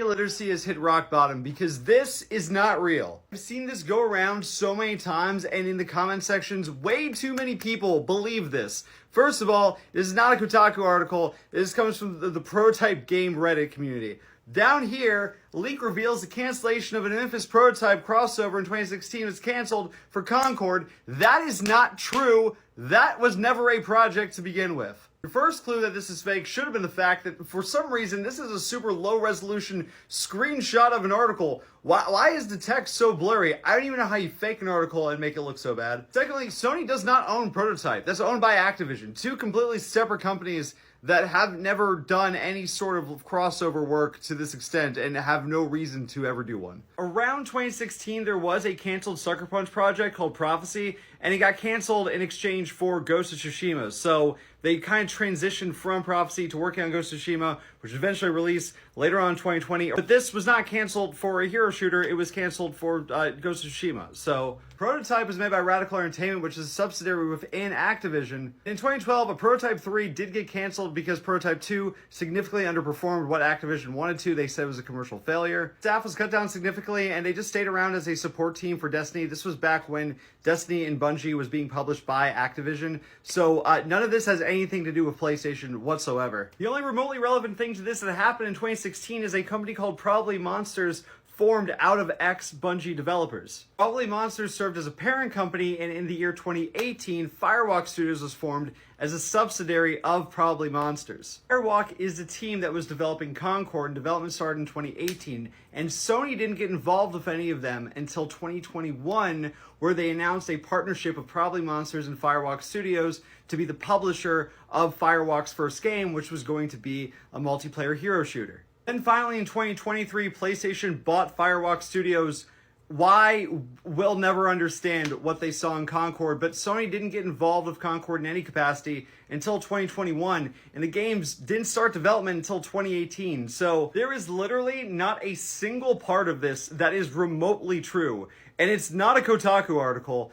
Literacy has hit rock bottom because this is not real. I've seen this go around so many times, and in the comment sections, way too many people believe this. First of all, this is not a Kotaku article. This comes from the Prototype Game Reddit community. Down here, leak reveals the cancellation of an inFamous Prototype crossover in 2016 was canceled for Concord. That is not true. That was never a project to begin with. The first clue that this is fake should have been the fact that for some reason this is a super low resolution screenshot of an article. Why is the text so blurry? I don't even know how you fake an article and make it look so bad. Secondly, Sony does not own Prototype. That's owned by Activision, two completely separate companies that have never done any sort of crossover work to this extent and have no reason to ever do one. Around 2016, there was a canceled Sucker Punch project called Prophecy, and it got canceled in exchange for Ghost of Tsushima. So they kind of transitioned from Prophecy to working on Ghost of Tsushima, which was eventually released later on in 2020. But this was not canceled for a hero shooter, it was canceled for Ghost of Tsushima. So Prototype was made by Radical Entertainment, which is a subsidiary within Activision. In 2012, a Prototype 3 did get canceled because Prototype 2 significantly underperformed what Activision wanted to. They said it was a commercial failure. Staff was cut down significantly, and they just stayed around as a support team for Destiny. This was back when Destiny and Bungie was being published by Activision. So none of this has anything to do with PlayStation whatsoever. The only remotely relevant thing to this that happened in 2016 is a company called Probably Monsters formed out of ex-Bungie developers. Probably Monsters served as a parent company, and in the year 2018, Firewalk Studios was formed as a subsidiary of Probably Monsters. Firewalk is the team that was developing Concord, and development started in 2018, and Sony didn't get involved with any of them until 2021, where they announced a partnership with Probably Monsters and Firewalk Studios to be the publisher of Firewalk's first game, which was going to be a multiplayer hero shooter. Then finally in 2023, PlayStation bought Firewalk Studios. Why? We'll never understand what they saw in Concord, but Sony didn't get involved with Concord in any capacity until 2021, and the games didn't start development until 2018. So there is literally not a single part of this that is remotely true, and it's not a Kotaku article.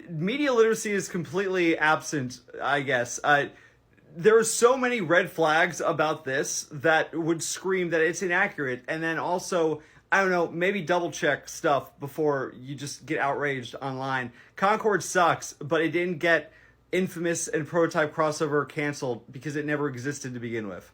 Media literacy is completely absent, I guess. There are so many red flags about this that would scream that it's inaccurate. And then also, I don't know, maybe double check stuff before you just get outraged online. Concord sucks, but it didn't get inFamous and Prototype crossover canceled because it never existed to begin with.